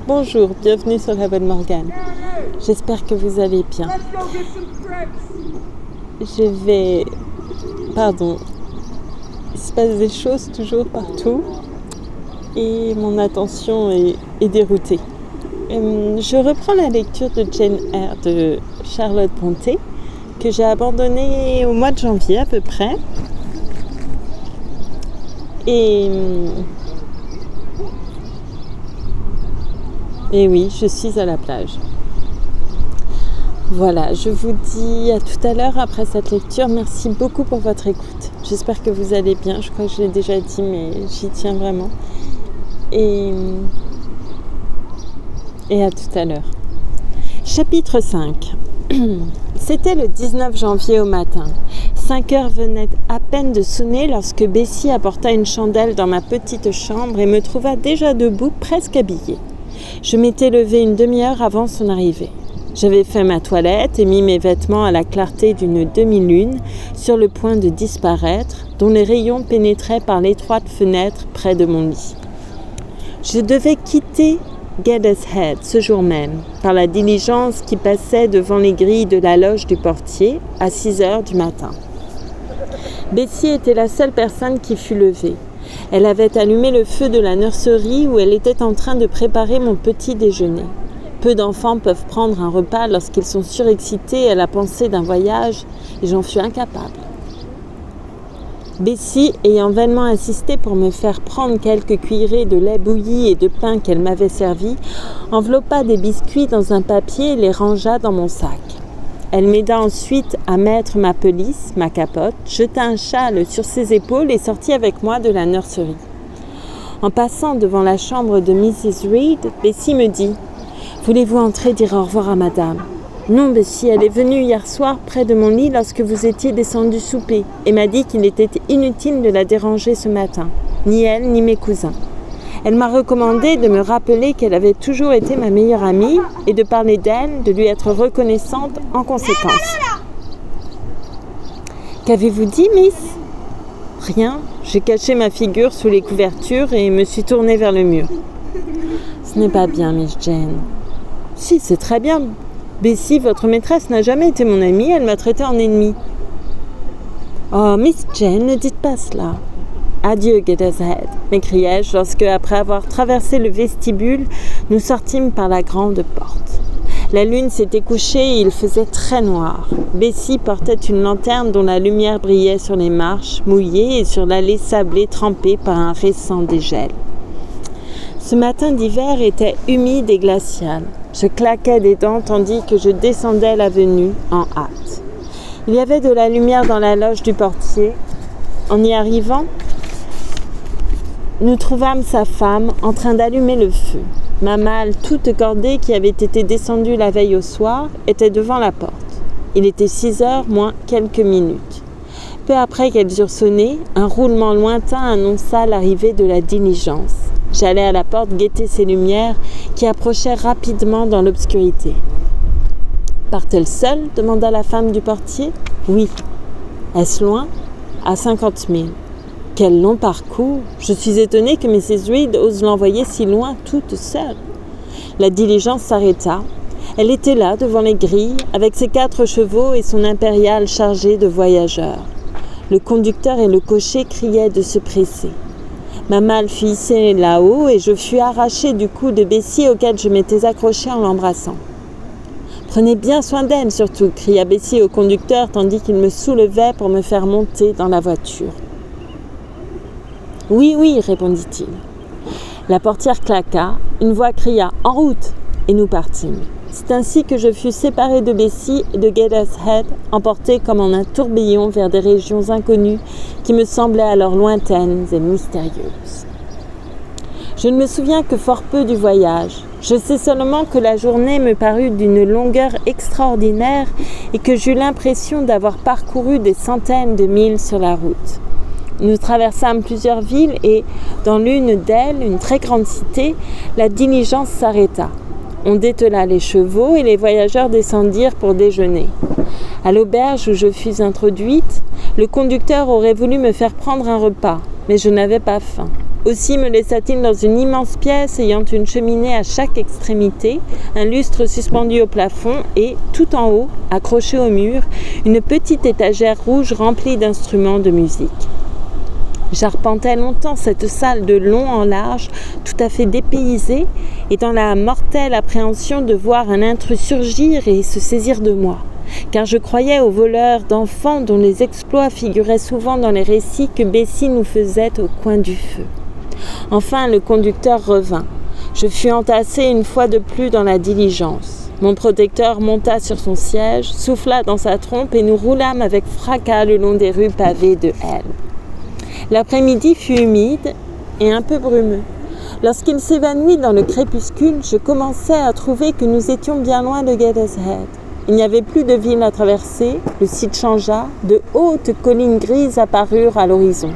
Bonjour, bienvenue sur la bonne Morgane. J'espère que vous allez bien. Il se passe des choses toujours partout et mon attention est déroutée. Je reprends la lecture de Jane Eyre de Charlotte Brontë que j'ai abandonnée au mois de janvier à peu près. Et oui, je suis à la plage. Voilà, je vous dis à tout à l'heure après cette lecture. Merci beaucoup pour votre écoute. J'espère que vous allez bien. Je crois que je l'ai déjà dit, mais j'y tiens vraiment. Et à tout à l'heure. Chapitre 5. C'était le 19 janvier au matin. 5 heures venaient à peine de sonner lorsque Bessie apporta une chandelle dans ma petite chambre et me trouva déjà debout, presque habillée. Je m'étais levée une demi-heure avant son arrivée. J'avais fait ma toilette et mis mes vêtements à la clarté d'une demi-lune sur le point de disparaître, dont les rayons pénétraient par l'étroite fenêtre près de mon lit. Je devais quitter Gateshead ce jour même, par la diligence qui passait devant les grilles de la loge du portier à 6 heures du matin. Bessie était la seule personne qui fut levée. Elle avait allumé le feu de la nurserie où elle était en train de préparer mon petit déjeuner. Peu d'enfants peuvent prendre un repas lorsqu'ils sont surexcités à la pensée d'un voyage, et j'en fus incapable. Bessie, ayant vainement insisté pour me faire prendre quelques cuillerées de lait bouilli et de pain qu'elle m'avait servi, enveloppa des biscuits dans un papier et les rangea dans mon sac. Elle m'aida ensuite à mettre ma pelisse, ma capote, jeta un châle sur ses épaules et sortit avec moi de la nurserie. En passant devant la chambre de Mrs. Reed, Bessie me dit « Voulez-vous entrer dire au revoir à madame ?»« Non, Bessie, elle est venue hier soir près de mon lit lorsque vous étiez descendu souper et m'a dit qu'il était inutile de la déranger ce matin, ni elle ni mes cousins. Elle m'a recommandé de me rappeler qu'elle avait toujours été ma meilleure amie et de parler d'elle, de lui être reconnaissante en conséquence. »« Qu'avez-vous dit, Miss ?»« Rien, j'ai caché ma figure sous les couvertures et me suis tournée vers le mur. »« Ce n'est pas bien, Miss Jane. »« Si, c'est très bien. Bessie, votre maîtresse, n'a jamais été mon amie, elle m'a traitée en ennemie. »« Oh, Miss Jane, ne dites pas cela. »« Adieu, Gateshead, m'écriai-je lorsque, après avoir traversé le vestibule, nous sortîmes par la grande porte. La lune s'était couchée et il faisait très noir. Bessie portait une lanterne dont la lumière brillait sur les marches mouillées et sur l'allée sablée trempée par un récent dégel. Ce matin d'hiver était humide et glacial. Je claquais des dents tandis que je descendais l'avenue en hâte. Il y avait de la lumière dans la loge du portier. En y arrivant, nous trouvâmes sa femme en train d'allumer le feu. Ma malle toute cordée qui avait été descendue la veille au soir était devant la porte. Il était 6 heures moins quelques minutes. Peu après qu'elles eurent sonné, un roulement lointain annonça l'arrivée de la diligence. J'allai à la porte guetter ces lumières qui approchaient rapidement dans l'obscurité. « Part-elle seule ?» demanda la femme du portier. « Oui. »« Est-ce loin ?»« À 50 000. » Quel long parcours! Je suis étonnée que Mrs. Reed ose l'envoyer si loin toute seule. La diligence s'arrêta. Elle était là, devant les grilles, avec ses 4 chevaux et son impériale chargée de voyageurs. Le conducteur et le cocher criaient de se presser. Ma malle fut hissée là-haut et je fus arrachée du cou de Bessie auquel je m'étais accrochée en l'embrassant. « Prenez bien soin d'elle, surtout !» cria Bessie au conducteur tandis qu'il me soulevait pour me faire monter dans la voiture. « Oui, oui, répondit-il. » La portière claqua, une voix cria « En route !» et nous partîmes. C'est ainsi que je fus séparée de Bessie et de Gateshead, emportée comme en un tourbillon vers des régions inconnues qui me semblaient alors lointaines et mystérieuses. Je ne me souviens que fort peu du voyage. Je sais seulement que la journée me parut d'une longueur extraordinaire et que j'eus l'impression d'avoir parcouru des centaines de milles sur la route. Nous traversâmes plusieurs villes et, dans l'une d'elles, une très grande cité, la diligence s'arrêta. On détela les chevaux et les voyageurs descendirent pour déjeuner. À l'auberge où je fus introduite, le conducteur aurait voulu me faire prendre un repas, mais je n'avais pas faim. Aussi me laissa-t-il dans une immense pièce ayant une cheminée à chaque extrémité, un lustre suspendu au plafond et, tout en haut, accroché au mur, une petite étagère rouge remplie d'instruments de musique. J'arpentais longtemps cette salle de long en large, tout à fait dépaysée, et dans la mortelle appréhension de voir un intrus surgir et se saisir de moi, car je croyais aux voleurs d'enfants dont les exploits figuraient souvent dans les récits que Bessie nous faisait au coin du feu. Enfin, le conducteur revint. Je fus entassée une fois de plus dans la diligence. Mon protecteur monta sur son siège, souffla dans sa trompe et nous roulâmes avec fracas le long des rues pavées de hêles. L'après-midi fut humide et un peu brumeux. Lorsqu'il s'évanouit dans le crépuscule, je commençais à trouver que nous étions bien loin de Gateshead. Il n'y avait plus de ville à traverser, le site changea, de hautes collines grises apparurent à l'horizon.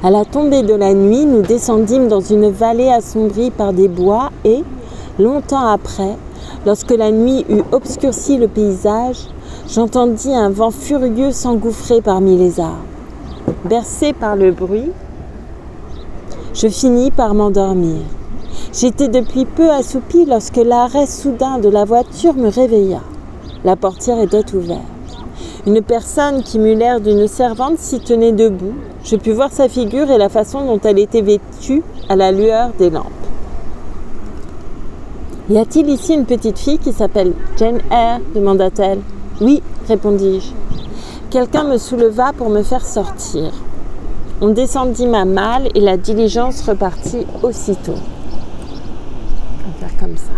À la tombée de la nuit, nous descendîmes dans une vallée assombrie par des bois et, longtemps après, lorsque la nuit eut obscurci le paysage, j'entendis un vent furieux s'engouffrer parmi les arbres. Bercé par le bruit, je finis par m'endormir. J'étais depuis peu assoupie lorsque l'arrêt soudain de la voiture me réveilla. La portière était ouverte. Une personne qui m'eut l'air d'une servante s'y tenait debout. Je pus voir sa figure et la façon dont elle était vêtue à la lueur des lampes. « Y a-t-il ici une petite fille qui s'appelle Jane Eyre ?» demanda-t-elle. « Oui, répondis-je. » Quelqu'un me souleva pour me faire sortir. On descendit ma malle et la diligence repartit aussitôt. On va faire comme ça.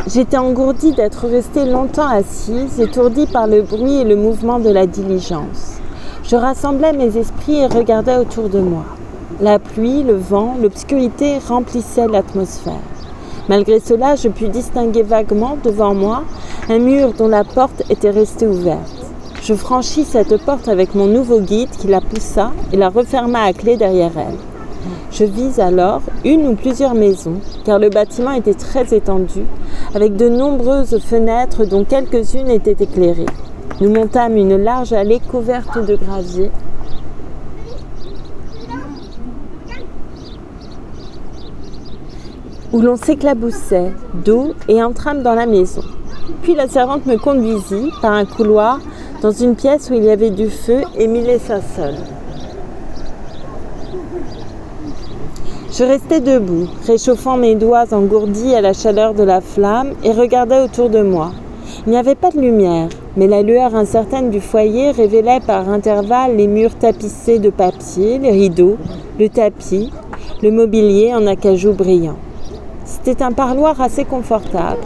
J'étais engourdie d'être restée longtemps assise, étourdie par le bruit et le mouvement de la diligence. Je rassemblais mes esprits et regardais autour de moi. La pluie, le vent, l'obscurité remplissaient l'atmosphère. Malgré cela, je pus distinguer vaguement devant moi un mur dont la porte était restée ouverte. Je franchis cette porte avec mon nouveau guide qui la poussa et la referma à clé derrière elle. Je vis alors une ou plusieurs maisons, car le bâtiment était très étendu, avec de nombreuses fenêtres dont quelques-unes étaient éclairées. Nous montâmes une large allée couverte de gravier. Où l'on s'éclaboussait d'eau et entrâmes dans la maison. Puis la servante me conduisit par un couloir dans une pièce où il y avait du feu et m'y laissa seule. Je restais debout, réchauffant mes doigts engourdis à la chaleur de la flamme et regardais autour de moi. Il n'y avait pas de lumière, mais la lueur incertaine du foyer révélait par intervalles les murs tapissés de papier, les rideaux, le tapis, le mobilier en acajou brillant. C'était un parloir assez confortable,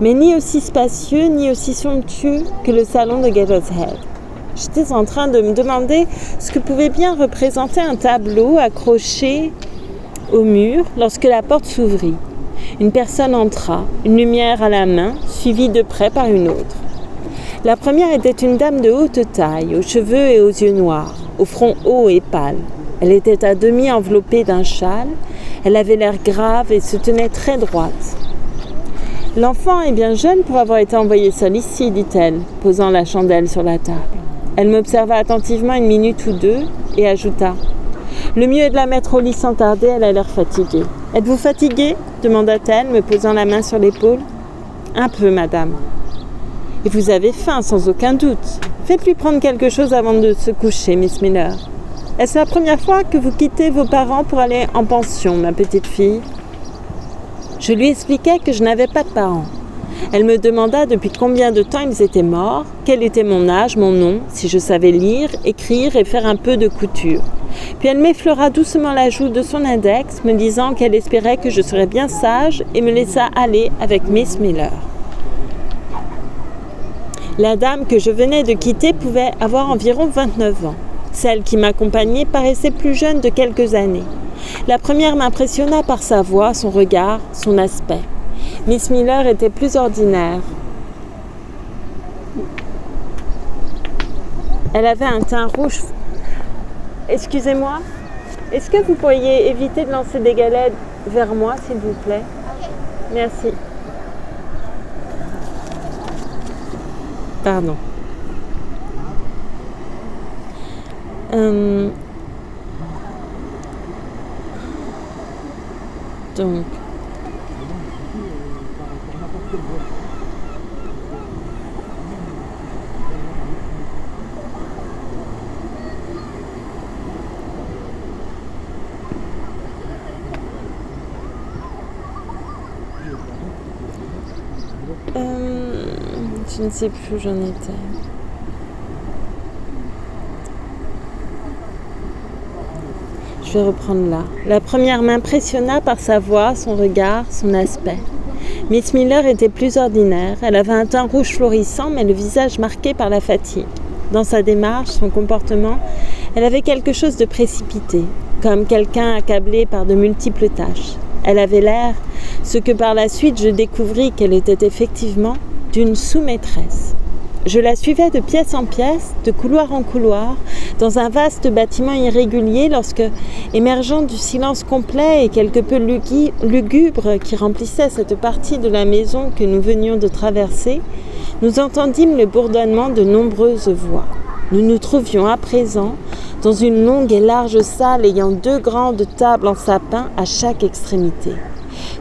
mais ni aussi spacieux ni aussi somptueux que le salon de Gateshead. J'étais en train de me demander ce que pouvait bien représenter un tableau accroché au mur lorsque la porte s'ouvrit. Une personne entra, une lumière à la main, suivie de près par une autre. La première était une dame de haute taille, aux cheveux et aux yeux noirs, au front haut et pâle. Elle était à demi enveloppée d'un châle, elle avait l'air grave et se tenait très droite. « L'enfant est bien jeune pour avoir été envoyé seul ici, dit-elle, posant la chandelle sur la table. Elle m'observa attentivement une minute ou deux et ajouta « Le mieux est de la mettre au lit sans tarder, elle a l'air fatiguée. »« Êtes-vous fatiguée ?» demanda-t-elle, me posant la main sur l'épaule. « Un peu, madame. »« Et vous avez faim, sans aucun doute. Faites-lui prendre quelque chose avant de se coucher, Miss Miller. Est-ce la première fois que vous quittez vos parents pour aller en pension, ma petite fille ?» Je lui expliquai que je n'avais pas de parents. Elle me demanda depuis combien de temps ils étaient morts, quel était mon âge, mon nom, si je savais lire, écrire et faire un peu de couture. Puis elle m'effleura doucement la joue de son index, me disant qu'elle espérait que je serais bien sage et me laissa aller avec Miss Miller. La dame que je venais de quitter pouvait avoir environ 29 ans. Celle qui m'accompagnait paraissait plus jeune de quelques années. La première m'impressionna par sa voix, son regard, son aspect. Miss Miller était plus ordinaire. Elle avait un teint rouge. Excusez-moi, est-ce que vous pourriez éviter de lancer des galettes vers moi, s'il vous plaît? Merci. Pardon. Euh, donc, je ne sais plus où j'en étais. Je vais reprendre là. La première m'impressionna par sa voix, son regard, son aspect. Miss Miller était plus ordinaire. Elle avait un teint rouge florissant, mais le visage marqué par la fatigue. Dans sa démarche, son comportement, elle avait quelque chose de précipité, comme quelqu'un accablé par de multiples tâches. Elle avait l'air, ce que par la suite je découvris qu'elle était effectivement, d'une sous-maîtresse. Je la suivais de pièce en pièce, de couloir en couloir, dans un vaste bâtiment irrégulier lorsque, émergeant du silence complet et quelque peu lugubre qui remplissait cette partie de la maison que nous venions de traverser, nous entendîmes le bourdonnement de nombreuses voix. Nous nous trouvions à présent dans une longue et large salle ayant 2 grandes tables en sapin à chaque extrémité.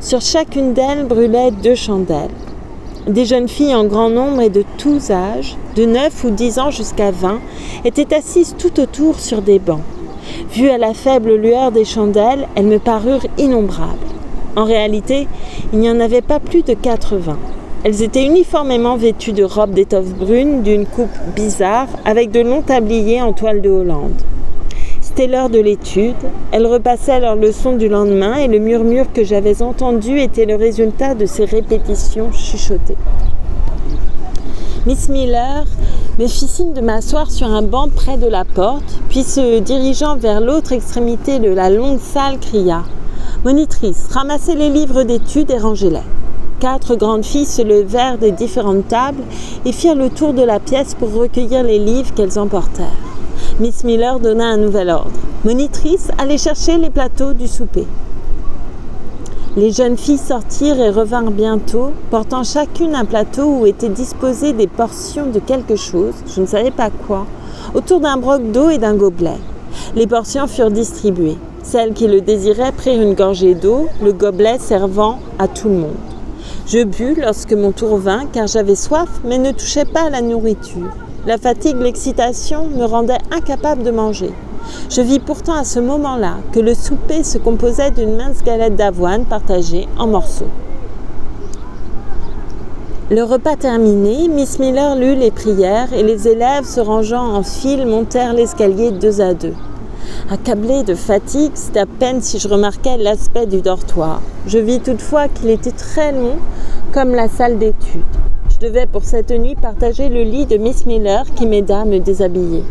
Sur chacune d'elles brûlaient 2 chandelles. Des jeunes filles en grand nombre et de tous âges, de 9 ou 10 ans jusqu'à 20, étaient assises tout autour sur des bancs. Vues à la faible lueur des chandelles, elles me parurent innombrables. En réalité, il n'y en avait pas plus de 80. Elles étaient uniformément vêtues de robes d'étoffe brune d'une coupe bizarre avec de longs tabliers en toile de Hollande. C'était l'heure de l'étude. Elles repassaient leurs leçons du lendemain et le murmure que j'avais entendu était le résultat de ces répétitions chuchotées. Miss Miller me fit signe de m'asseoir sur un banc près de la porte, puis se dirigeant vers l'autre extrémité de la longue salle, cria « Monitrice, ramassez les livres d'études et rangez-les ». 4 grandes filles se levèrent des différentes tables et firent le tour de la pièce pour recueillir les livres qu'elles emportèrent. Miss Miller donna un nouvel ordre. « Monitrice, allez chercher les plateaux du souper. » Les jeunes filles sortirent et revinrent bientôt, portant chacune un plateau où étaient disposées des portions de quelque chose, je ne savais pas quoi, autour d'un broc d'eau et d'un gobelet. Les portions furent distribuées. Celles qui le désiraient prirent une gorgée d'eau, le gobelet servant à tout le monde. Je bus lorsque mon tour vint, car j'avais soif, mais ne touchais pas à la nourriture. La fatigue, l'excitation me rendaient incapable de manger. Je vis pourtant à ce moment-là que le souper se composait d'une mince galette d'avoine partagée en morceaux. Le repas terminé, Miss Miller lut les prières et les élèves se rangeant en file montèrent l'escalier 2 à 2. Accablée de fatigue, c'est à peine si je remarquais l'aspect du dortoir. Je vis toutefois qu'il était très long, comme la salle d'études. Je devais pour cette nuit partager le lit de Miss Miller qui m'aida à me déshabiller.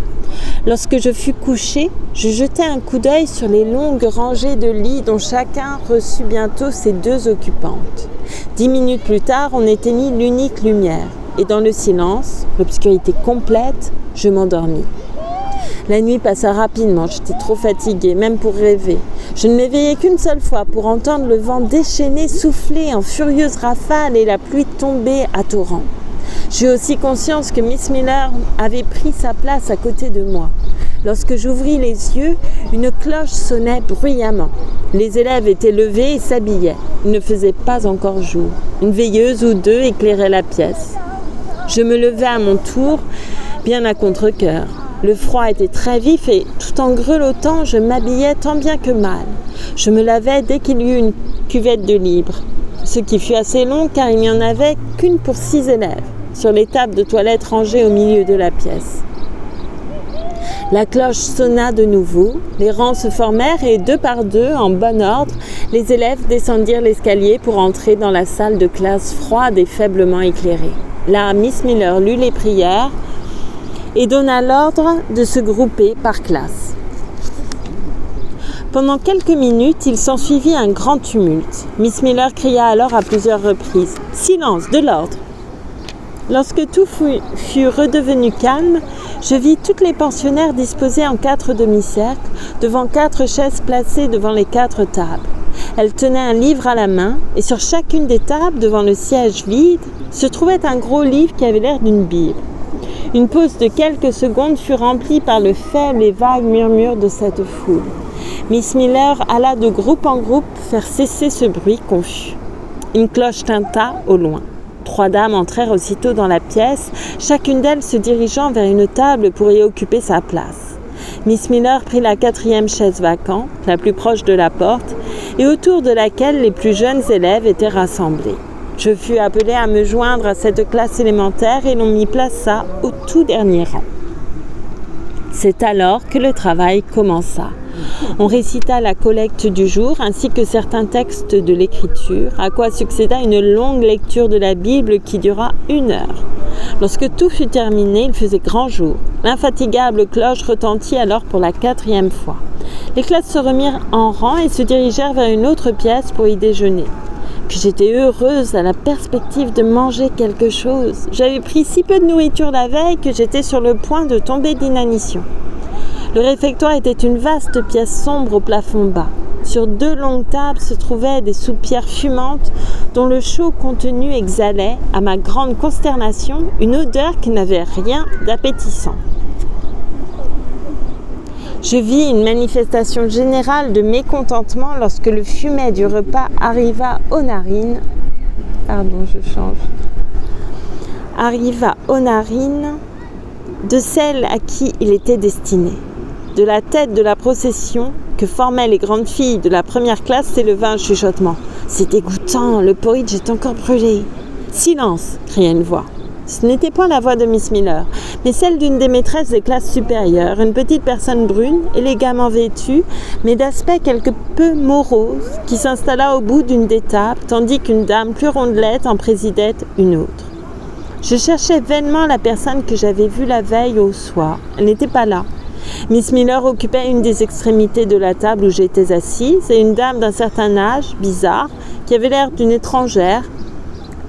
Lorsque je fus couchée, je jetai un coup d'œil sur les longues rangées de lits dont chacun reçut bientôt ses 2 occupantes. 10 minutes plus tard, on éteignit l'unique lumière et dans le silence, l'obscurité complète, je m'endormis. La nuit passa rapidement, j'étais trop fatiguée, même pour rêver. Je ne m'éveillai qu'une seule fois pour entendre le vent déchaîné souffler en furieuses rafales et la pluie tomber à torrents. J'eus aussi conscience que Miss Miller avait pris sa place à côté de moi. Lorsque j'ouvris les yeux, une cloche sonnait bruyamment. Les élèves étaient levés et s'habillaient. Il ne faisait pas encore jour. Une veilleuse ou 2 éclairait la pièce. Je me levai à mon tour, bien à contre-cœur. Le froid était très vif et, tout en grelottant, je m'habillais tant bien que mal. Je me lavai dès qu'il y eut une cuvette de libre, ce qui fut assez long car il n'y en avait qu'une pour 6 élèves, sur les tables de toilette rangées au milieu de la pièce. La cloche sonna de nouveau, les rangs se formèrent et 2 par 2, en bon ordre, les élèves descendirent l'escalier pour entrer dans la salle de classe froide et faiblement éclairée. Là, Miss Miller lut les prières et donna l'ordre de se grouper par classe. Pendant quelques minutes, il s'ensuivit un grand tumulte. Miss Miller cria alors à plusieurs reprises « Silence, de l'ordre !» Lorsque tout fut redevenu calme, je vis toutes les pensionnaires disposées en 4 demi-cercles, devant 4 chaises placées devant les 4 tables. Elles tenaient un livre à la main, et sur chacune des tables, devant le siège vide, se trouvait un gros livre qui avait l'air d'une Bible. Une pause de quelques secondes fut remplie par le faible et vague murmure de cette foule. Miss Miller alla de groupe en groupe faire cesser ce bruit confus. Une cloche tinta au loin. 3 dames entrèrent aussitôt dans la pièce, chacune d'elles se dirigeant vers une table pour y occuper sa place. Miss Miller prit la 4e chaise vacante, la plus proche de la porte, et autour de laquelle les plus jeunes élèves étaient rassemblés. Je fus appelée à me joindre à cette classe élémentaire et l'on m'y plaça au tout dernier rang. C'est alors que le travail commença. On récita la collecte du jour ainsi que certains textes de l'écriture, à quoi succéda une longue lecture de la Bible qui dura 1 heure. Lorsque tout fut terminé, il faisait grand jour. L'infatigable cloche retentit alors pour la 4e fois. Les classes se remirent en rang et se dirigèrent vers une autre pièce pour y déjeuner. Que j'étais heureuse à la perspective de manger quelque chose. J'avais pris si peu de nourriture la veille que j'étais sur le point de tomber d'inanition. Le réfectoire était une vaste pièce sombre au plafond bas. Sur 2 longues tables se trouvaient des soupières fumantes dont le chaud contenu exhalait, à ma grande consternation, une odeur qui n'avait rien d'appétissant. Je vis une manifestation générale de mécontentement lorsque le fumet du repas arriva aux narines. Arriva aux narines de celle à qui il était destiné. De la tête de la procession que formaient les grandes filles de la première classe s'éleva un chuchotement. « C'est dégoûtant, le porridge est encore brûlé. »« Silence !» cria une voix. Ce n'était point la voix de Miss Miller, mais celle d'une des maîtresses des classes supérieures, une petite personne brune, élégamment vêtue, mais d'aspect quelque peu morose, qui s'installa au bout d'une des tables, tandis qu'une dame plus rondelette en présidait une autre. Je cherchais vainement la personne que j'avais vue la veille au soir. Elle n'était pas là. Miss Miller occupait une des extrémités de la table où j'étais assise et une dame d'un certain âge, bizarre, qui avait l'air d'une étrangère,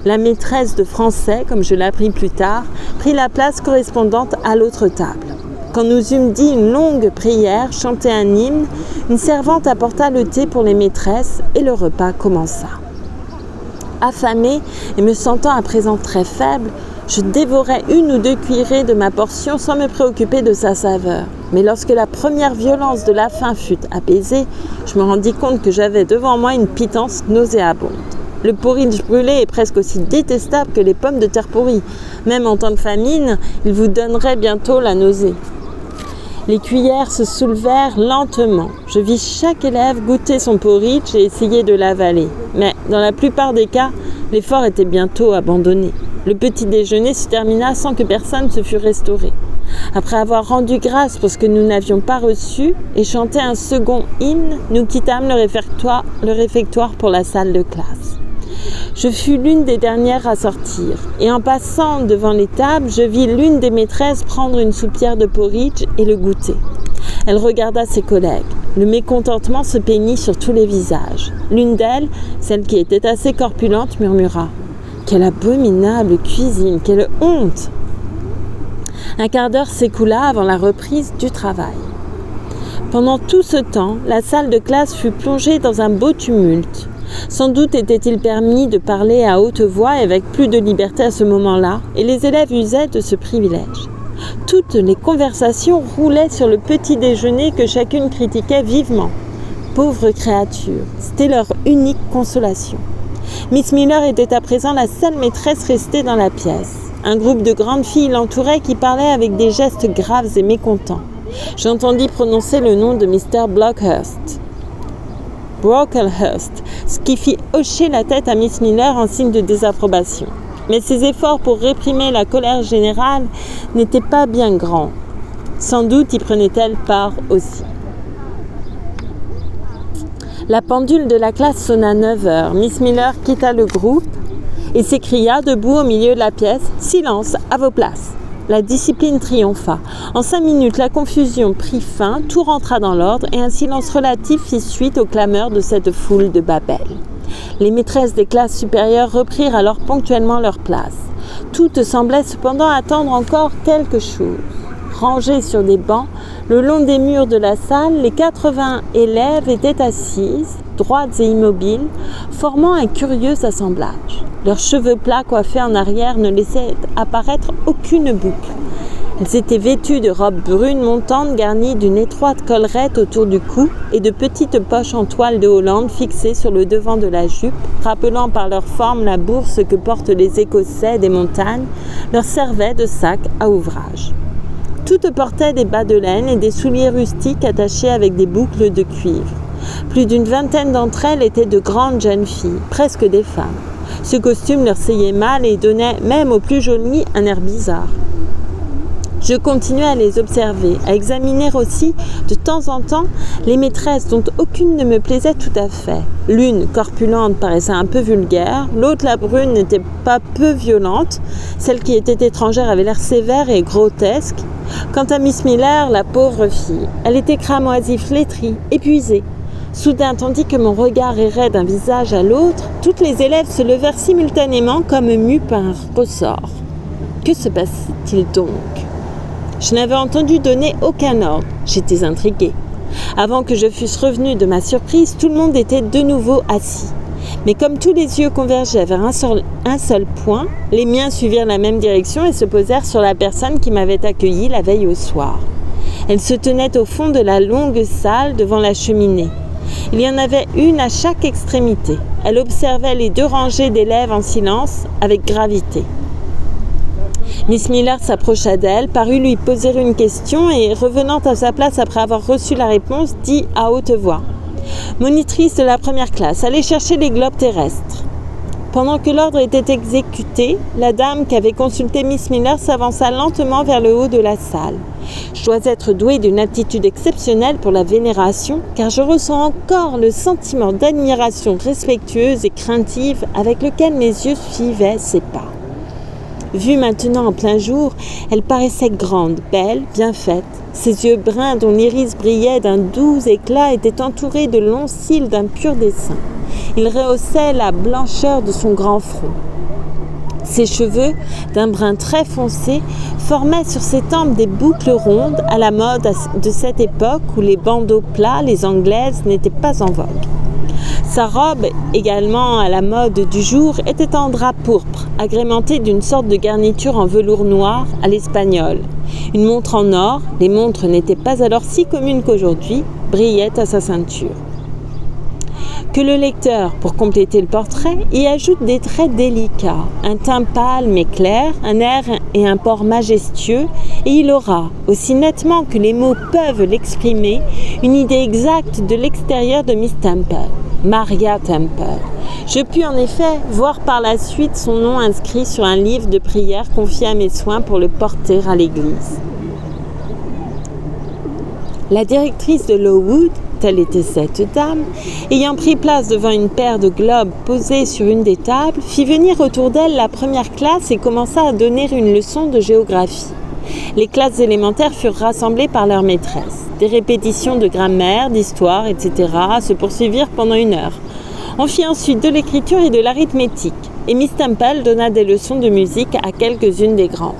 la maîtresse de français, comme je l'appris plus tard, prit la place correspondante à l'autre table. Quand nous eûmes dit une longue prière, chanté un hymne, une servante apporta le thé pour les maîtresses et le repas commença. Affamée et me sentant à présent très faible, je dévorais 1 ou 2 cuillerées de ma portion sans me préoccuper de sa saveur. Mais lorsque la première violence de la faim fut apaisée, je me rendis compte que j'avais devant moi une pitance nauséabonde. Le porridge brûlé est presque aussi détestable que les pommes de terre pourries. Même en temps de famine, il vous donnerait bientôt la nausée. Les cuillères se soulevèrent lentement. Je vis chaque élève goûter son porridge et essayer de l'avaler. Mais dans la plupart des cas, l'effort était bientôt abandonné. Le petit déjeuner se termina sans que personne se fût restauré. Après avoir rendu grâce pour ce que nous n'avions pas reçu et chanté un second hymne, nous quittâmes le réfectoire pour la salle de classe. Je fus l'une des dernières à sortir, et en passant devant les tables, je vis l'une des maîtresses prendre une soupière de porridge et le goûter. Elle regarda ses collègues. Le mécontentement se peignit sur tous les visages. L'une d'elles, celle qui était assez corpulente, murmura « Quelle abominable cuisine, quelle honte !» Un quart d'heure s'écoula avant la reprise du travail. Pendant tout ce temps, la salle de classe fut plongée dans un beau tumulte. Sans doute était-il permis de parler à haute voix et avec plus de liberté à ce moment-là, et les élèves usaient de ce privilège. Toutes les conversations roulaient sur le petit déjeuner que chacune critiquait vivement. Pauvres créatures, c'était leur unique consolation. Miss Miller était à présent la seule maîtresse restée dans la pièce. Un groupe de grandes filles l'entourait qui parlaient avec des gestes graves et mécontents. J'entendis prononcer le nom de Mr. Brocklehurst, ce qui fit hocher la tête à Miss Miller en signe de désapprobation. Mais ses efforts pour réprimer la colère générale n'étaient pas bien grands. Sans doute y prenait-elle part aussi. La pendule de la classe sonna 9 heures. Miss Miller quitta le groupe et s'écria debout au milieu de la pièce « Silence, à vos places !» La discipline triompha. En 5 minutes, la confusion prit fin, tout rentra dans l'ordre et un silence relatif fit suite aux clameurs de cette foule de Babel. Les maîtresses des classes supérieures reprirent alors ponctuellement leur place. Toutes semblaient cependant attendre encore quelque chose. Rangés sur des bancs, le long des murs de la salle, les 80 élèves étaient assises, droites et immobiles, formant un curieux assemblage. Leurs cheveux plats coiffés en arrière ne laissaient apparaître aucune boucle. Elles étaient vêtues de robes brunes montantes garnies d'une étroite collerette autour du cou et de petites poches en toile de Hollande fixées sur le devant de la jupe, rappelant par leur forme la bourse que portent les Écossais des montagnes, leur servaient de sac à ouvrage. Toutes portaient des bas de laine et des souliers rustiques attachés avec des boucles de cuivre. Plus d'une vingtaine d'entre elles étaient de grandes jeunes filles, presque des femmes. Ce costume leur seyait mal et donnait même aux plus jolies un air bizarre. Je continuais à les observer, à examiner aussi de temps en temps les maîtresses dont aucune ne me plaisait tout à fait. L'une, corpulente, paraissait un peu vulgaire, l'autre, la brune, n'était pas peu violente, celle qui était étrangère avait l'air sévère et grotesque. Quant à Miss Miller, la pauvre fille, elle était cramoisie, flétrie, épuisée. Soudain, tandis que mon regard errait d'un visage à l'autre, toutes les élèves se levèrent simultanément comme mues par un ressort. Que se passe-t-il donc ? Je n'avais entendu donner aucun ordre. J'étais intriguée. Avant que je fusse revenue de ma surprise, tout le monde était de nouveau assis. Mais comme tous les yeux convergeaient vers un seul point, les miens suivirent la même direction et se posèrent sur la personne qui m'avait accueillie la veille au soir. Elle se tenait au fond de la longue salle devant la cheminée. Il y en avait une à chaque extrémité. Elle observait les 2 rangées d'élèves en silence, avec gravité. Miss Miller s'approcha d'elle, parut lui poser une question et, revenant à sa place après avoir reçu la réponse, dit à haute voix « Monitrice de la première classe, allez chercher les globes terrestres. » Pendant que l'ordre était exécuté, la dame qui avait consulté Miss Miller s'avança lentement vers le haut de la salle. Je dois être douée d'une aptitude exceptionnelle pour la vénération, car je ressens encore le sentiment d'admiration respectueuse et craintive avec lequel mes yeux suivaient ses pas. Vue maintenant en plein jour, elle paraissait grande, belle, bien faite. Ses yeux bruns dont l'iris brillait d'un doux éclat étaient entourés de longs cils d'un pur dessin. Ils rehaussaient la blancheur de son grand front. Ses cheveux, d'un brun très foncé, formaient sur ses tempes des boucles rondes à la mode de cette époque où les bandeaux plats, les anglaises, n'étaient pas en vogue. Sa robe, également à la mode du jour, était en drap pourpre, agrémentée d'une sorte de garniture en velours noir à l'espagnole. Une montre en or, les montres n'étaient pas alors si communes qu'aujourd'hui, brillait à sa ceinture. Que le lecteur, pour compléter le portrait, y ajoute des traits délicats, un teint pâle mais clair, un air et un port majestueux, et il aura, aussi nettement que les mots peuvent l'exprimer, une idée exacte de l'extérieur de Miss Temple. Maria Temple. Je pus en effet voir par la suite son nom inscrit sur un livre de prière confié à mes soins pour le porter à l'église. La directrice de Lowood, telle était cette dame, ayant pris place devant une paire de globes posés sur une des tables, fit venir autour d'elle la première classe et commença à donner une leçon de géographie. Les classes élémentaires furent rassemblées par leur maîtresse. Des répétitions de grammaire, d'histoire, etc. se poursuivirent pendant 1 heure. On fit ensuite de l'écriture et de l'arithmétique, et Miss Temple donna des leçons de musique à quelques-unes des grandes.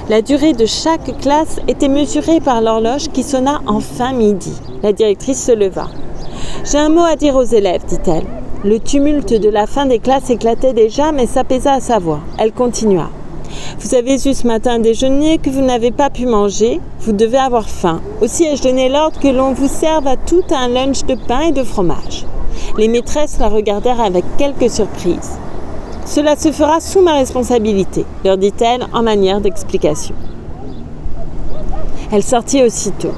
La durée de chaque classe était mesurée par l'horloge qui sonna enfin midi. La directrice se leva. « J'ai un mot à dire aux élèves, dit-elle. » Le tumulte de la fin des classes éclatait déjà, mais s'apaisa à sa voix. Elle continua. « Vous avez eu ce matin un déjeuner que vous n'avez pas pu manger. Vous devez avoir faim. Aussi ai-je donné l'ordre que l'on vous serve à tout un lunch de pain et de fromage. » Les maîtresses la regardèrent avec quelque surprise. « Cela se fera sous ma responsabilité, leur dit-elle en manière d'explication. Elle sortit aussitôt.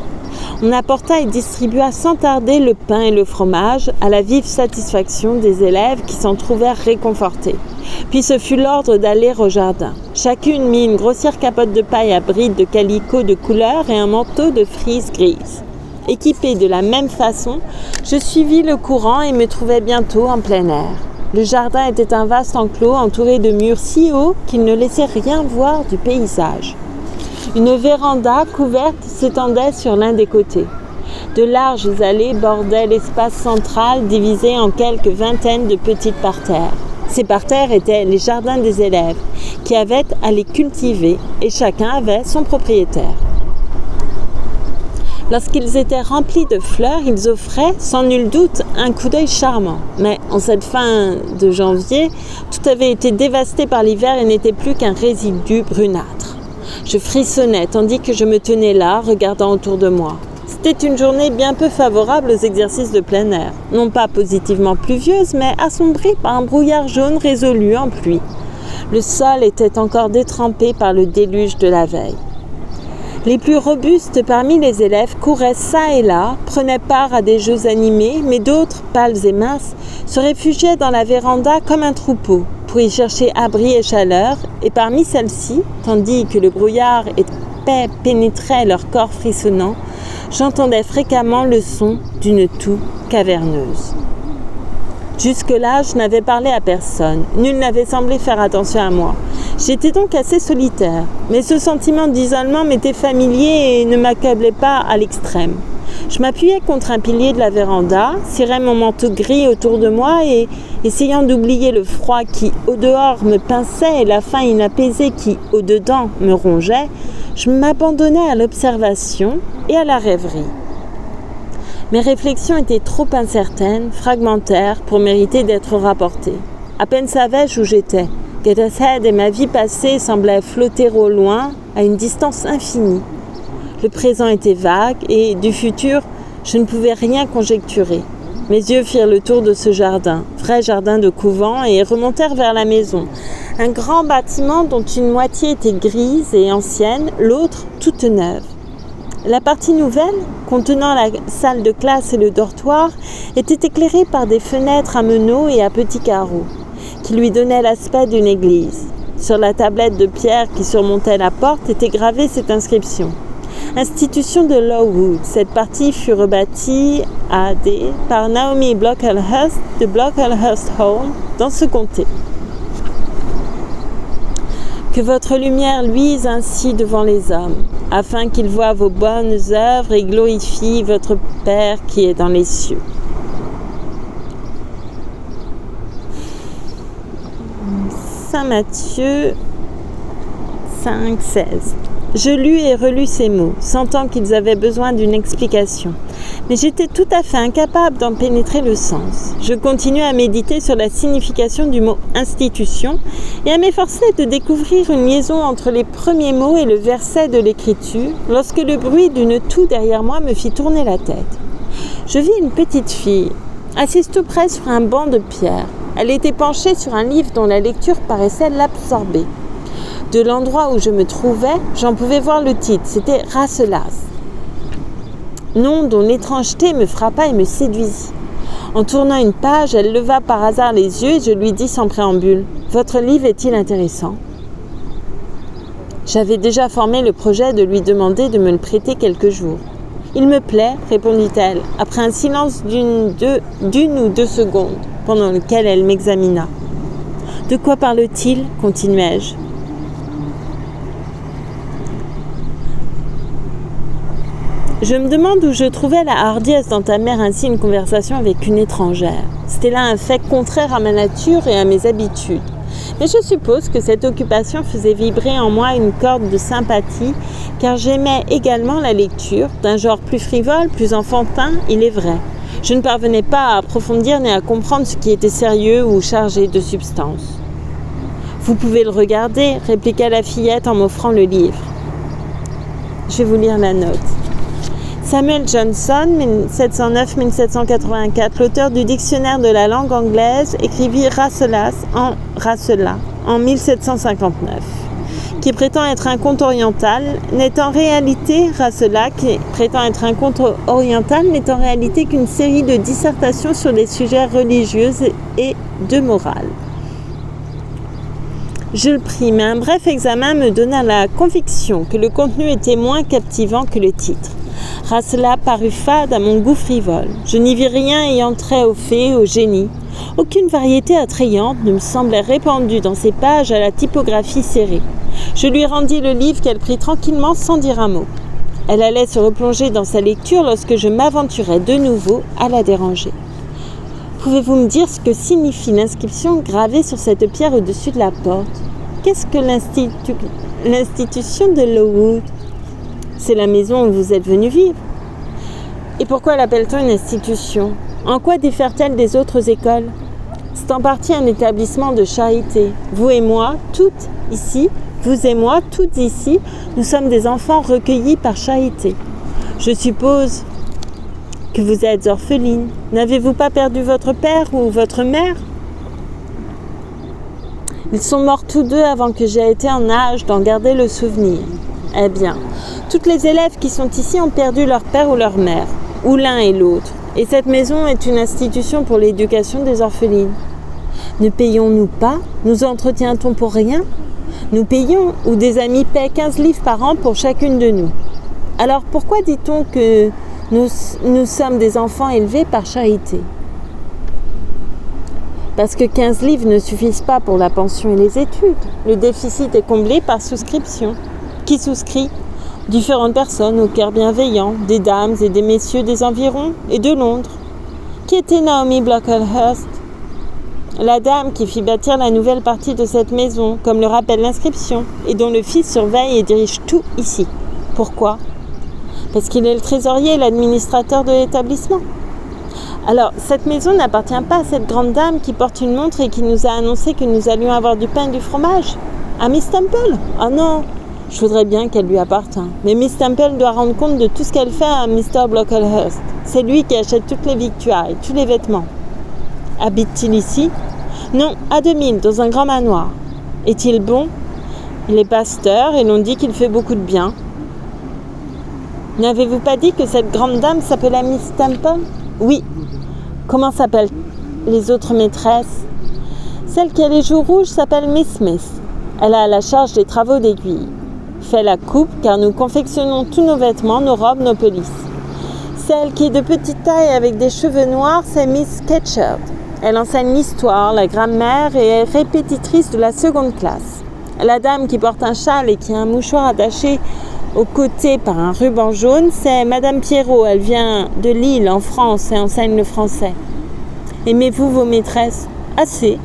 On apporta et distribua sans tarder le pain et le fromage à la vive satisfaction des élèves qui s'en trouvèrent réconfortés. Puis ce fut l'ordre d'aller au jardin. Chacune mit une grossière capote de paille à brides de calicot de couleur et un manteau de frise grise. Équipée de la même façon, je suivis le courant et me trouvai bientôt en plein air. Le jardin était un vaste enclos entouré de murs si hauts qu'ils ne laissaient rien voir du paysage. Une véranda couverte s'étendait sur l'un des côtés. De larges allées bordaient l'espace central divisé en quelques vingtaines de petites parterres. Ces parterres étaient les jardins des élèves qui avaient à les cultiver et chacun avait son propriétaire. Lorsqu'ils étaient remplis de fleurs, ils offraient, sans nul doute, un coup d'œil charmant. Mais en cette fin de janvier, tout avait été dévasté par l'hiver et n'était plus qu'un résidu brunâtre. Je frissonnais tandis que je me tenais là, regardant autour de moi. C'était une journée bien peu favorable aux exercices de plein air. Non pas positivement pluvieuse, mais assombrie par un brouillard jaune résolu en pluie. Le sol était encore détrempé par le déluge de la veille. Les plus robustes parmi les élèves couraient çà et là, prenaient part à des jeux animés, mais d'autres, pâles et minces, se réfugiaient dans la véranda comme un troupeau, pour y chercher abri et chaleur, et parmi celles-ci, tandis que le brouillard épais pénétrait leur corps frissonnant, j'entendais fréquemment le son d'une toux caverneuse. Jusque-là, je n'avais parlé à personne. Nul n'avait semblé faire attention à moi. J'étais donc assez solitaire. Mais ce sentiment d'isolement m'était familier et ne m'accablait pas à l'extrême. Je m'appuyais contre un pilier de la véranda, cirais mon manteau gris autour de moi et, essayant d'oublier le froid qui, au dehors, me pinçait et la faim inapaisée qui, au dedans, me rongeait, je m'abandonnais à l'observation et à la rêverie. Mes réflexions étaient trop incertaines, fragmentaires, pour mériter d'être rapportées. À peine savais-je où j'étais. Gateshead et ma vie passée semblaient flotter au loin, à une distance infinie. Le présent était vague et, du futur, je ne pouvais rien conjecturer. Mes yeux firent le tour de ce jardin, vrai jardin de couvent, et remontèrent vers la maison. Un grand bâtiment dont une moitié était grise et ancienne, l'autre toute neuve. La partie nouvelle, contenant la salle de classe et le dortoir, était éclairée par des fenêtres à meneaux et à petits carreaux, qui lui donnaient l'aspect d'une église. Sur la tablette de pierre qui surmontait la porte était gravée cette inscription. Institution de Lowood. Cette partie fut rebâtie AD par Naomi Brocklehurst de Brocklehurst Hall dans ce comté. Que votre lumière luise ainsi devant les hommes, afin qu'ils voient vos bonnes œuvres et glorifient votre Père qui est dans les cieux. Saint Matthieu 5,16. Je lus et relus ces mots, sentant qu'ils avaient besoin d'une explication. Mais j'étais tout à fait incapable d'en pénétrer le sens. Je continuais à méditer sur la signification du mot « institution » et à m'efforcer de découvrir une liaison entre les premiers mots et le verset de l'écriture, lorsque le bruit d'une toux derrière moi me fit tourner la tête. Je vis une petite fille, assise tout près sur un banc de pierre. Elle était penchée sur un livre dont la lecture paraissait l'absorber. De l'endroit où je me trouvais, j'en pouvais voir le titre, c'était « Rasselas ». Nom dont l'étrangeté me frappa et me séduisit. En tournant une page, elle leva par hasard les yeux et je lui dis sans préambule « Votre livre est-il intéressant ?» J'avais déjà formé le projet de lui demander de me le prêter quelques jours. « Il me plaît », répondit-elle, après un silence d'une ou deux secondes, pendant lequel elle m'examina. « De quoi parle-t-il » continuai-je. Je me demande où je trouvais la hardiesse d'entamer ainsi une conversation avec une étrangère. C'était là un fait contraire à ma nature et à mes habitudes. Mais je suppose que cette occupation faisait vibrer en moi une corde de sympathie, car j'aimais également la lecture, d'un genre plus frivole, plus enfantin, il est vrai. Je ne parvenais pas à approfondir ni à comprendre ce qui était sérieux ou chargé de substance. « Vous pouvez le regarder », répliqua la fillette en m'offrant le livre. Je vais vous lire la note. Samuel Johnson, 1709-1784, l'auteur du dictionnaire de la langue anglaise, écrivit Rasselas en 1759, qui prétend être un conte oriental, n'est en réalité qu'une série de dissertations sur des sujets religieux et de morale. Je le pris, mais un bref examen me donna la conviction que le contenu était moins captivant que le titre. Rasselas parut fade à mon goût frivole. Je n'y vis rien ayant trait aux fées, au génie. Aucune variété attrayante ne me semblait répandue dans ces pages à la typographie serrée. Je lui rendis le livre qu'elle prit tranquillement sans dire un mot. Elle allait se replonger dans sa lecture lorsque je m'aventurais de nouveau à la déranger. Pouvez-vous me dire ce que signifie l'inscription gravée sur cette pierre au-dessus de la porte ? Qu'est-ce que l'institution de Lowood ? C'est la maison où vous êtes venu vivre. Et pourquoi l'appelle-t-on une institution ? En quoi diffère-t-elle des autres écoles ? C'est en partie un établissement de charité. Vous et moi, toutes ici, Vous et moi, toutes ici, nous sommes des enfants recueillis par charité. Je suppose que vous êtes orpheline. N'avez-vous pas perdu votre père ou votre mère? Ils sont morts tous deux avant que j'aie été en âge d'en garder le souvenir. Eh bien, toutes les élèves qui sont ici ont perdu leur père ou leur mère, ou l'un et l'autre. Et cette maison est une institution pour l'éducation des orphelines. Ne payons-nous pas? Nous entretient-on pour rien? Nous payons, ou des amis paient 15 livres par an pour chacune de nous. Alors pourquoi dit-on que nous sommes des enfants élevés par charité? Parce que 15 livres ne suffisent pas pour la pension et les études. Le déficit est comblé par souscription. Qui souscrit? Différentes personnes au cœur bienveillant, des dames et des messieurs des environs et de Londres. Qui était Naomi Brocklehurst? La dame qui fit bâtir la nouvelle partie de cette maison, comme le rappelle l'inscription, et dont le fils surveille et dirige tout ici. Pourquoi? Parce qu'il est le trésorier et l'administrateur de l'établissement. Alors, cette maison n'appartient pas à cette grande dame qui porte une montre et qui nous a annoncé que nous allions avoir du pain et du fromage. À Miss Temple? Oh non, je voudrais bien qu'elle lui appartînt. Mais Miss Temple doit rendre compte de tout ce qu'elle fait à Mr. Brocklehurst. C'est lui qui achète toutes les victuailles, tous les vêtements. Habite-t-il ici? Non, à 2000, dans un grand manoir. Est-il bon? Il est pasteur et l'on dit qu'il fait beaucoup de bien. N'avez-vous pas dit que cette grande dame s'appelait Miss Temple? Oui. Comment s'appellent les autres maîtresses? Celle qui a les joues rouges s'appelle Miss Smith. Elle a la charge des travaux d'aiguille. Fait la coupe car nous confectionnons tous nos vêtements, nos robes, nos pelisses. Celle qui est de petite taille avec des cheveux noirs, c'est Miss Ketcherd. Elle enseigne l'histoire, la grammaire et est répétitrice de la seconde classe. La dame qui porte un châle et qui a un mouchoir attaché au côté par un ruban jaune, c'est Madame Pierrot. Elle vient de Lille, en France, et enseigne le français. Aimez-vous vos maîtresses? Assez.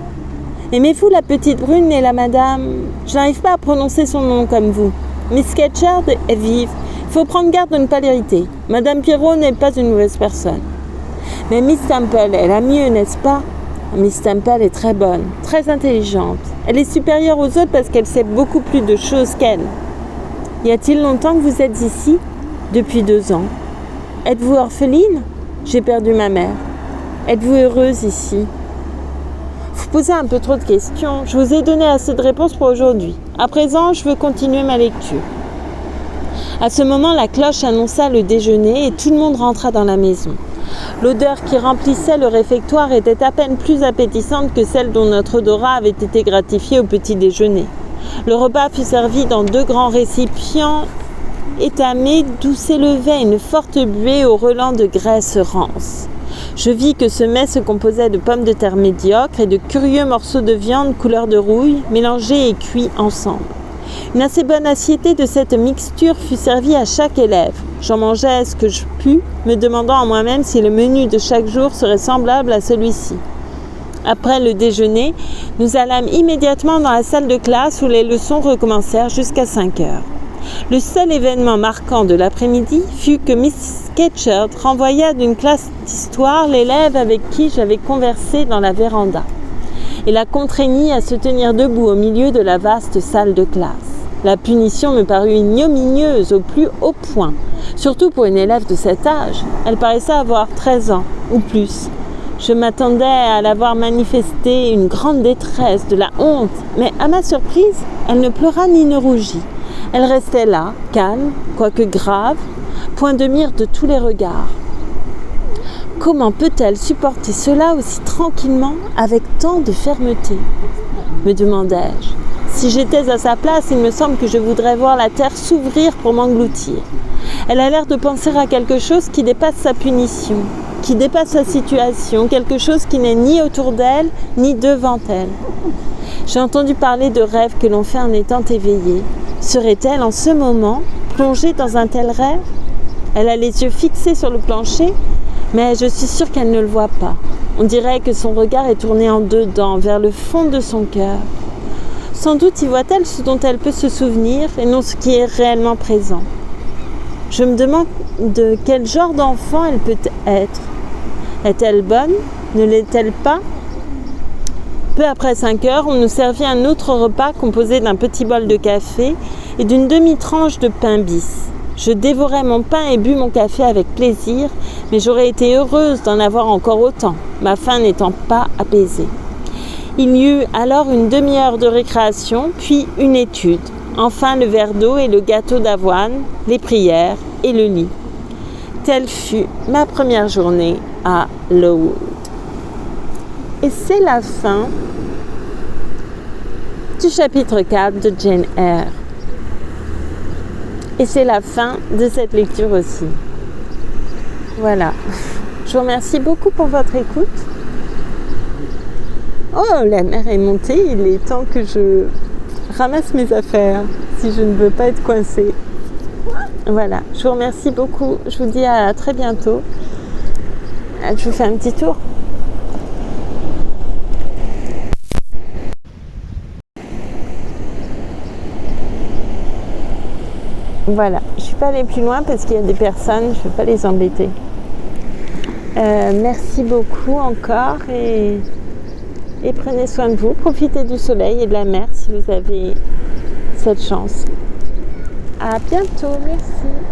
Aimez-vous la petite brune et la madame? Je n'arrive pas à prononcer son nom comme vous. Miss Ketcherd est vive. Il faut prendre garde de ne pas l'irriter. Madame Pierrot n'est pas une mauvaise personne. Mais Miss Temple est la mieux, n'est-ce pas? Miss Temple est très bonne, très intelligente. Elle est supérieure aux autres parce qu'elle sait beaucoup plus de choses qu'elle. Y a-t-il longtemps que vous êtes ici? Depuis 2 ans. Êtes-vous orpheline? J'ai perdu ma mère. Êtes-vous heureuse ici? Vous posez un peu trop de questions. Je vous ai donné assez de réponses pour aujourd'hui. À présent, je veux continuer ma lecture. À ce moment, la cloche annonça le déjeuner et tout le monde rentra dans la maison. L'odeur qui remplissait le réfectoire était à peine plus appétissante que celle dont notre odorat avait été gratifié au petit déjeuner. Le repas fut servi dans 2 grands récipients étamés d'où s'élevait une forte buée au relent de graisse rance. Je vis que ce mets se composait de pommes de terre médiocres et de curieux morceaux de viande couleur de rouille, mélangés et cuits ensemble. Une assez bonne assiété de cette mixture fut servie à chaque élève. J'en mangeai ce que je pus, me demandant en moi-même si le menu de chaque jour serait semblable à celui-ci. Après le déjeuner, nous allâmes immédiatement dans la salle de classe où les leçons recommencèrent jusqu'à 5 heures. Le seul événement marquant de l'après-midi fut que Miss Ketcherd renvoya d'une classe d'histoire l'élève avec qui j'avais conversé dans la véranda et la contraignit à se tenir debout au milieu de la vaste salle de classe. La punition me parut ignominieuse au plus haut point, surtout pour une élève de cet âge. Elle paraissait avoir 13 ans ou plus. Je m'attendais à la voir manifester une grande détresse, de la honte, mais à ma surprise, elle ne pleura ni ne rougit. Elle restait là, calme, quoique grave, point de mire de tous les regards. Comment peut-elle supporter cela aussi tranquillement, avec tant de fermeté? Me demandai-je. Si j'étais à sa place, il me semble que je voudrais voir la terre s'ouvrir pour m'engloutir. Elle a l'air de penser à quelque chose qui dépasse sa punition, qui dépasse sa situation, quelque chose qui n'est ni autour d'elle, ni devant elle. J'ai entendu parler de rêves que l'on fait en étant éveillé. Serait-elle en ce moment plongée dans un tel rêve? Elle a les yeux fixés sur le plancher, mais je suis sûre qu'elle ne le voit pas. On dirait que son regard est tourné en dedans, vers le fond de son cœur. Sans doute y voit-elle ce dont elle peut se souvenir et non ce qui est réellement présent. Je me demande de quel genre d'enfant elle peut être. Est-elle bonne? Ne l'est-elle pas? Peu après 5 heures, on nous servit un autre repas composé d'un petit bol de café et d'une demi-tranche de pain bis. Je dévorais mon pain et bus mon café avec plaisir, mais j'aurais été heureuse d'en avoir encore autant, ma faim n'étant pas apaisée. Il y eut alors une demi-heure de récréation, puis une étude. Enfin le verre d'eau et le gâteau d'avoine, les prières et le lit. Telle fut ma première journée à Lowood. Et c'est la fin du chapitre 4 de Jane Eyre. Et c'est la fin de cette lecture aussi. Voilà. Je vous remercie beaucoup pour votre écoute. Oh, la mer est montée, il est temps que je ramasse mes affaires si je ne veux pas être coincée. Voilà, je vous remercie beaucoup. Je vous dis à très bientôt. Je vous fais un petit tour. Voilà, je ne suis pas allée plus loin parce qu'il y a des personnes, je ne veux pas les embêter. Merci beaucoup encore et prenez soin de vous. Profitez du soleil et de la mer si vous avez cette chance. À bientôt, merci.